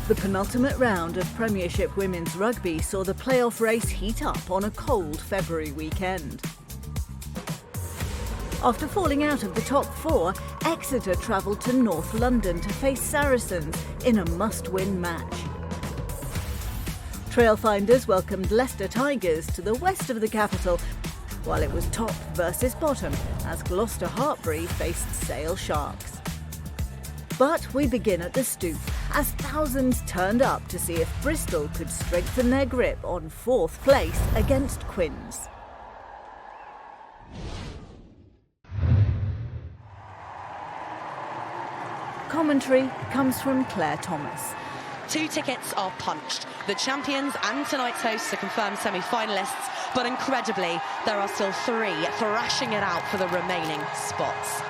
The penultimate round of Premiership Women's Rugby saw the playoff race heat up on a cold February weekend. After falling out of the top four, Exeter travelled to North London to face Saracens in a must-win match. Trailfinders welcomed Leicester Tigers to the west of the capital, while it was top versus bottom as Gloucester-Hartpury faced Sale Sharks. But we begin at the Stoop, as thousands turned up to see if Bristol could strengthen their grip on fourth place against Quins. Commentary comes from Claire Thomas. 2 tickets are punched. The champions and tonight's hosts are confirmed semi-finalists, but incredibly, there are still 3 thrashing it out for the remaining spots.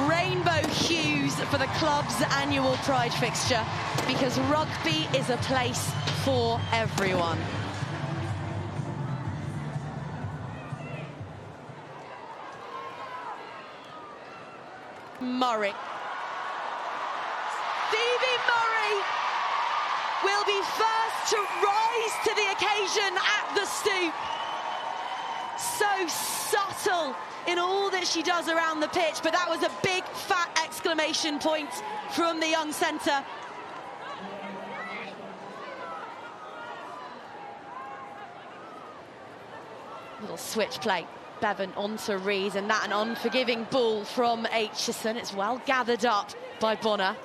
Rainbow hues for the club's annual Pride fixture, because rugby is a place for everyone. Murray. Phoebe Murray will be first to rise to the occasion at the Stoop. So subtle in all that she does around the pitch, but that was a big fat exclamation point from the young centre. Little switch play. Bevan onto Rees, and that an unforgiving ball from Aitchison. It's well gathered up by Bonner.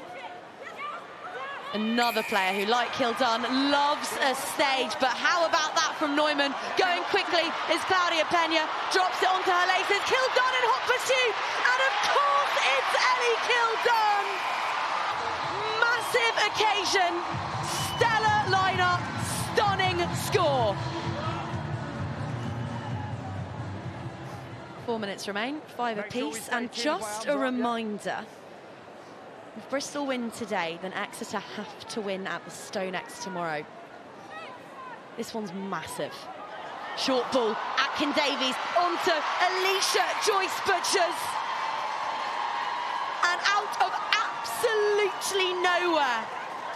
Another player who, like Kildun, loves a stage, but how about that from Neumann? Going quickly is Claudia Pena, drops it onto her laces. Kildun in hot pursuit, and of course it's Ellie Kildun. Massive occasion, stellar lineup, stunning score. 4 minutes remain, 5 apiece, and just a reminder, if Bristol win today, then Exeter have to win at the StoneX tomorrow. This one's massive. Short ball, Atkin Davies onto Alicia Joyce Butchers. And out of absolutely nowhere,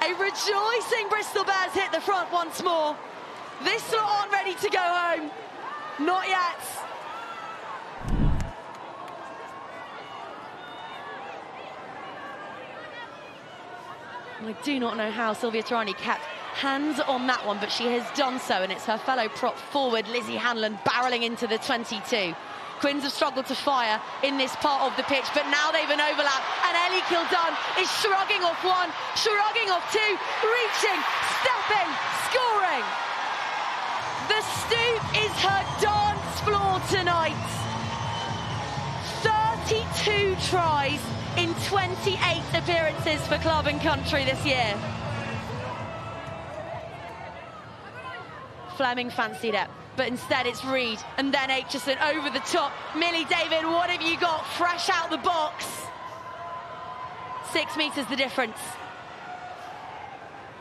a rejoicing Bristol Bears hit the front once more. This lot aren't ready to go home. Not yet. I do not know how Sylvia Tarani kept hands on that one, but she has done so, and it's her fellow prop forward, Lizzie Hanlon, barrelling into the 22. Quins have struggled to fire in this part of the pitch, but now they've an overlap, and Ellie Kildun is shrugging off one, shrugging off two, reaching, stepping, scoring. The Stoop is her dance floor tonight. 32 tries in 28 appearances for club and country this year. Fleming fancied it, but instead it's Reed and then Aitchison over the top. Millie David, what have you got? Fresh out the box. 6 metres the difference.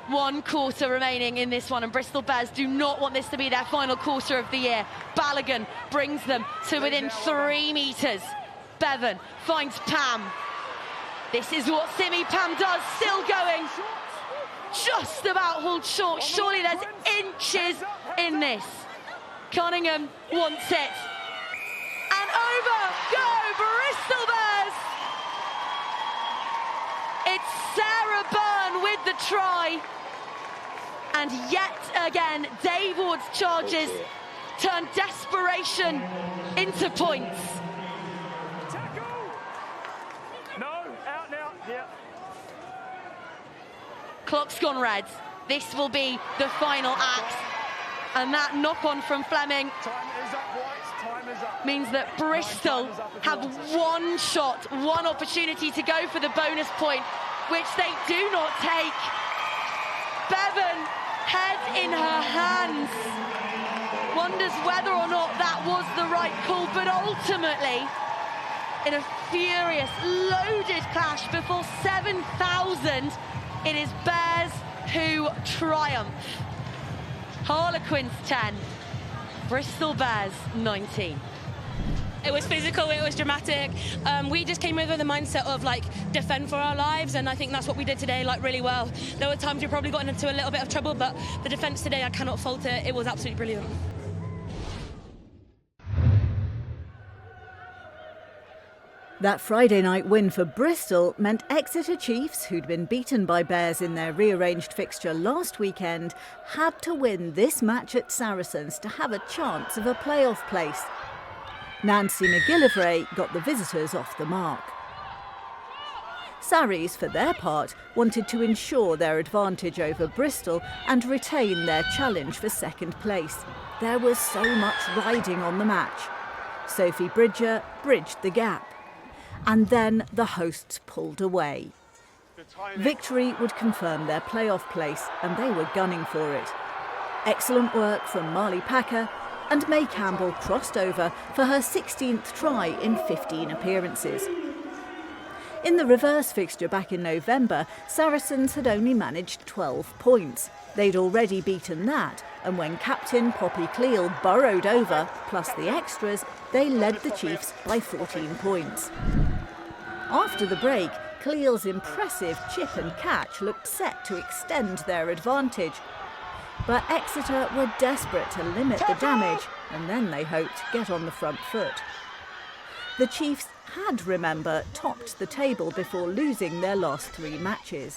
1 quarter remaining in this one, and Bristol Bears do not want this to be their final quarter of the year. Balogun brings them to within 3 metres. Bevan finds Pam. This is what Simi Pam does, still going. Just about hauled short. Surely there's inches in this. Cunningham wants it. And over go Bristol Bears. It's Sarah Byrne with the try. And yet again, Dave Ward's charges turn desperation into points. Clock's gone red. This will be the final act. And that knock-on from Fleming means that Bristol have 1 shot, 1 opportunity to go for the bonus point, which they do not take. Bevan, head in her hands, wonders whether or not that was the right call, but ultimately, in a furious, loaded clash before 7,000, it is Bears who triumph. Harlequins 10, Bristol Bears 19. It was physical, it was dramatic. We just came over the mindset of like defend for our lives, and I think that's what we did today, like really well. There were times we probably got into a little bit of trouble, but the defence today, I cannot fault it. It was absolutely brilliant. That Friday night win for Bristol meant Exeter Chiefs, who'd been beaten by Bears in their rearranged fixture last weekend, had to win this match at Saracens to have a chance of a playoff place. Nancy McGillivray got the visitors off the mark. Sarries, for their part, wanted to ensure their advantage over Bristol and retain their challenge for second place. There was so much riding on the match. Sophie Bridger bridged the gap. And then the hosts pulled away. Victory would confirm their playoff place, and they were gunning for it. Excellent work from Marley Packer, and May Campbell crossed over for her 16th try in 15 appearances. In the reverse fixture back in November, Saracens had only managed 12 points. They'd already beaten that, and when captain Poppy Cleal burrowed over, plus the extras, they led the Chiefs by 14 points. After the break, Cleal's impressive chip and catch looked set to extend their advantage. But Exeter were desperate to limit the damage, and then they hoped to get on the front foot. The Chiefs had, remember, topped the table before losing their last 3 matches.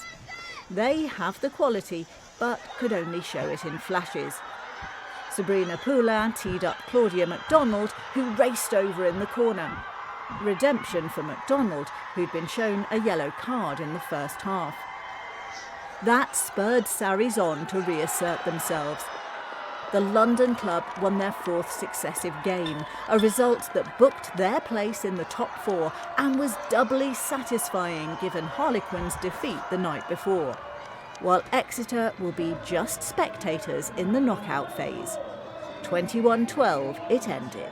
They have the quality, but could only show it in flashes. Sabrina Poulin teed up Claudia MacDonald, who raced over in the corner. Redemption for MacDonald, who'd been shown a yellow card in the first half. That spurred Sarries on to reassert themselves. The London club won their 4th successive game, a result that booked their place in the top 4 and was doubly satisfying given Harlequins' defeat the night before. While Exeter will be just spectators in the knockout phase. 21-12 it ended.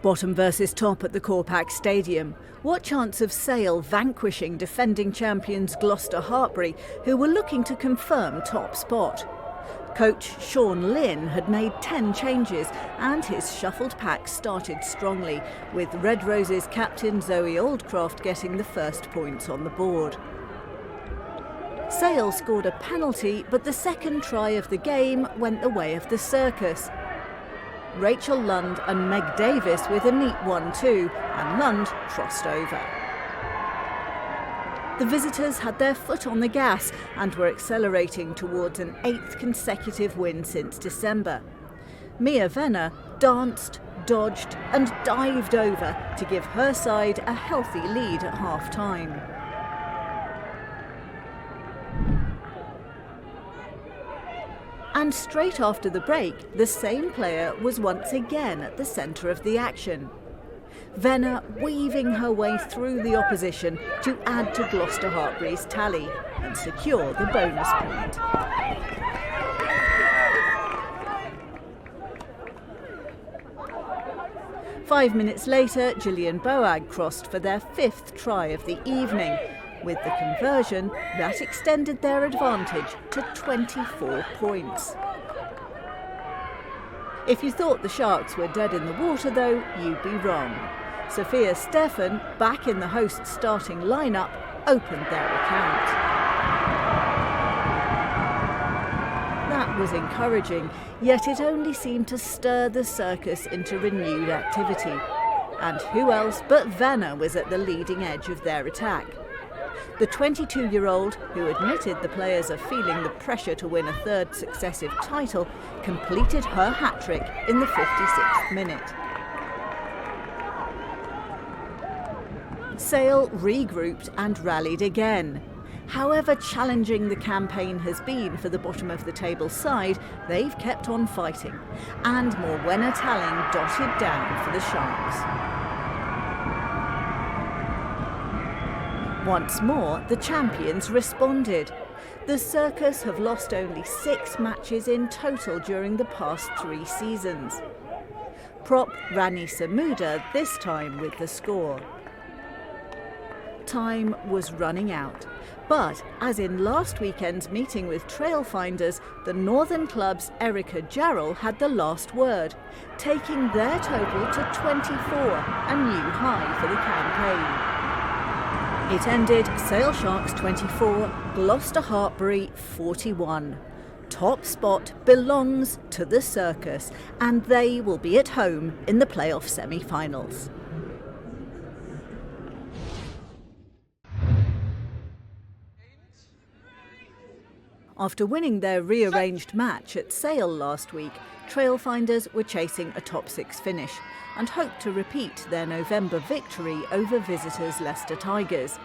Bottom versus top at the Corpac Stadium. What chance of Sale vanquishing defending champions Gloucester-Hartpury, who were looking to confirm top spot? Coach Sean Lynn had made 10 changes and his shuffled pack started strongly, with Red Roses captain Zoe Oldcroft getting the first points on the board. Sale scored a penalty, but the second try of the game went the way of the circus. Rachel Lund and Meg Davis with a neat 1-2, and Lund crossed over. The visitors had their foot on the gas and were accelerating towards an 8th consecutive win since December. Mia Venner danced, dodged and dived over to give her side a healthy lead at half-time. And straight after the break, the same player was once again at the centre of the action. Venner weaving her way through the opposition to add to Gloucester-Hartpury's tally and secure the bonus point. Five minutes later, Gillian Boag crossed for their 5th try of the evening. With the conversion, that extended their advantage to 24 points. If you thought the Sharks were dead in the water, though, you'd be wrong. Sophia Stephan, back in the hosts' starting lineup, opened their account. That was encouraging, yet it only seemed to stir the circus into renewed activity. And who else but Venner was at the leading edge of their attack? The 22-year-old, who admitted the players are feeling the pressure to win a 3rd successive title, completed her hat-trick in the 56th minute. Sale regrouped and rallied again. However challenging the campaign has been for the bottom-of-the-table side, they've kept on fighting, and Morwenna Talling dotted down for the Sharks. Once more, the champions responded. The Circus have lost only 6 matches in total during the past 3 seasons. Prop Rani Samuda this time with the score. time was running out. But, as in last weekend's meeting with Trailfinders, the Northern Club's Erica Jarrell had the last word, taking their total to 24, a new high for the campaign. It ended Sale Sharks 24, Gloucester-Hartpury 41. Top spot belongs to the Circus, and they will be at home in the playoff semi-finals. After winning their rearranged match at Sale last week, Trailfinders were chasing a top 6 finish and hoped to repeat their November victory over visitors Leicester Tigers.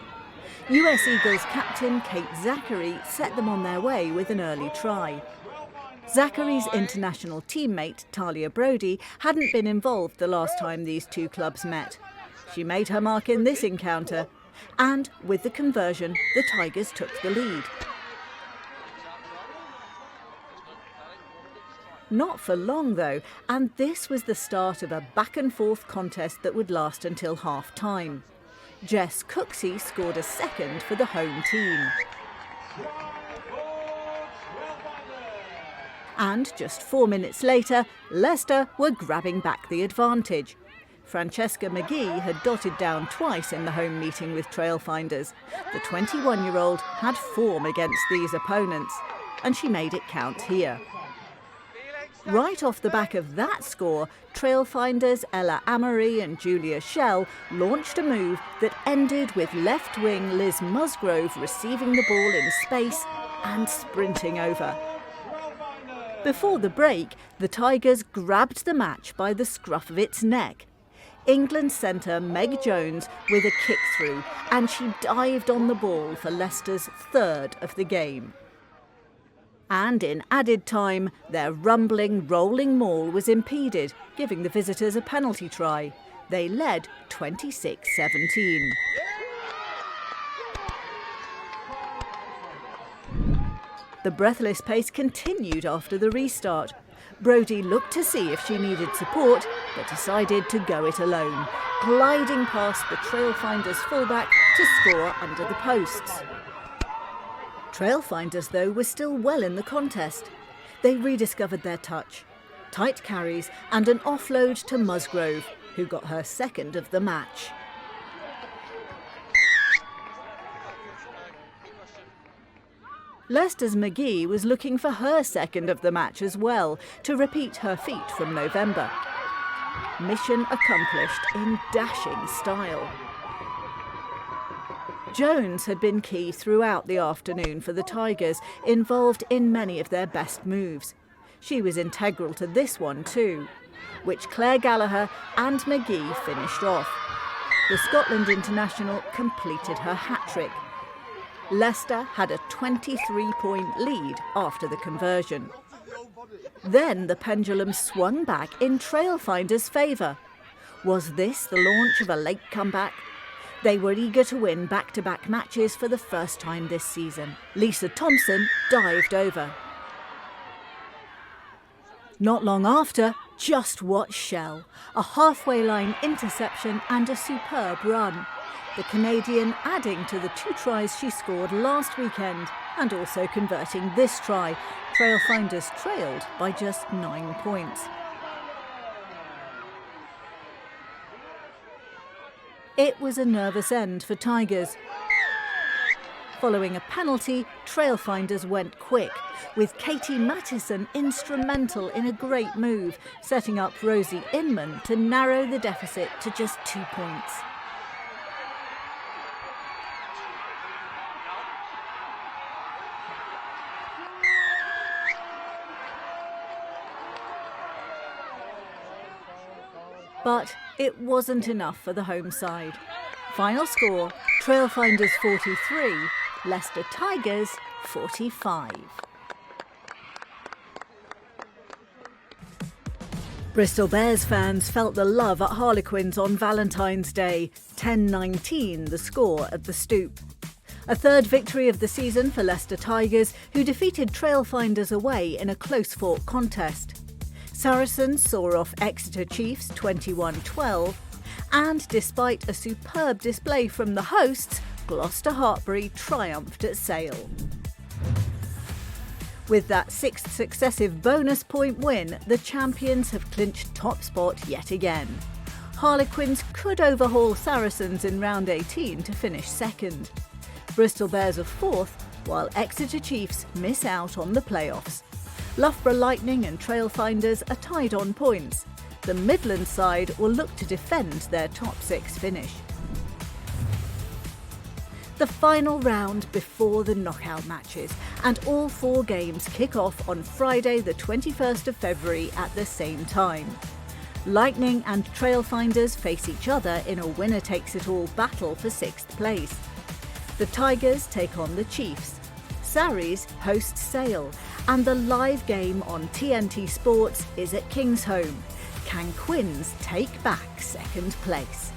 US Eagles captain Kate Zachary set them on their way with an early try. Zachary's international teammate Talia Brodie hadn't been involved the last time these two clubs met. She made her mark in this encounter, and with the conversion, the Tigers took the lead. Not for long though, and this was the start of a back-and-forth contest that would last until half-time. Jess Cooksey scored a second for the home team. And just 4 minutes later, Leicester were grabbing back the advantage. Francesca McGee had dotted down twice in the home meeting with Trailfinders. The 21-year-old had form against these opponents, and she made it count here. Right off the back of that score, Trailfinders' Ella Amory and Julia Schell launched a move that ended with left wing Liz Musgrove receiving the ball in space and sprinting over. Before the break, the Tigers grabbed the match by the scruff of its neck. England centre Meg Jones with a kick through, and she dived on the ball for Leicester's third of the game. And in added time, their rumbling, rolling maul was impeded, giving the visitors a penalty try. They led 26-17. The breathless pace continued after the restart. Brodie looked to see if she needed support, but decided to go it alone, gliding past the Trailfinders fullback to score under the posts. Trailfinders, though, were still well in the contest. They rediscovered their touch, tight carries and an offload to Musgrove, who got her second of the match. Leicester's McGee was looking for her second of the match as well, to repeat her feat from November. Mission accomplished in dashing style. Jones had been key throughout the afternoon for the Tigers, involved in many of their best moves. She was integral to this one too, which Claire Gallagher and McGee finished off. The Scotland international completed her hat-trick. Leicester had a 23-point lead after the conversion. Then the pendulum swung back in Trailfinders' favour. Was this the launch of a late comeback? They were eager to win back-to-back matches for the first time this season. Lisa Thompson dived over. Not long after, just watch Schell. A halfway line interception and a superb run. The Canadian adding to the 2 tries she scored last weekend and also converting this try. Trailfinders trailed by just 9 points. It was a nervous end for Tigers. Following a penalty, Trailfinders went quick, with Katie Mattison instrumental in a great move, setting up Rosie Inman to narrow the deficit to just 2 points. But it wasn't enough for the home side. Final score, Trailfinders 43, Leicester Tigers 45. Bristol Bears fans felt the love at Harlequins on Valentine's Day, 10-19 the score at the Stoop. A third victory of the season for Leicester Tigers, who defeated Trailfinders away in a close-fought contest. Saracens saw off Exeter Chiefs 21-12, and despite a superb display from the hosts, Gloucester-Hartpury triumphed at Sale. With that 6th successive bonus point win, the champions have clinched top spot yet again. Harlequins could overhaul Saracens in round 18 to finish second. Bristol Bears are fourth, while Exeter Chiefs miss out on the playoffs. Loughborough Lightning and Trailfinders are tied on points. The Midland side will look to defend their top 6 finish. The final round before the knockout matches, and all 4 games kick off on Friday the 21st of February at the same time. Lightning and Trailfinders face each other in a winner-takes-it-all battle for 6th place. The Tigers take on the Chiefs. Sarries host Sale, and the live game on TNT Sports is at Kingsholm. Can Quins take back 2nd place?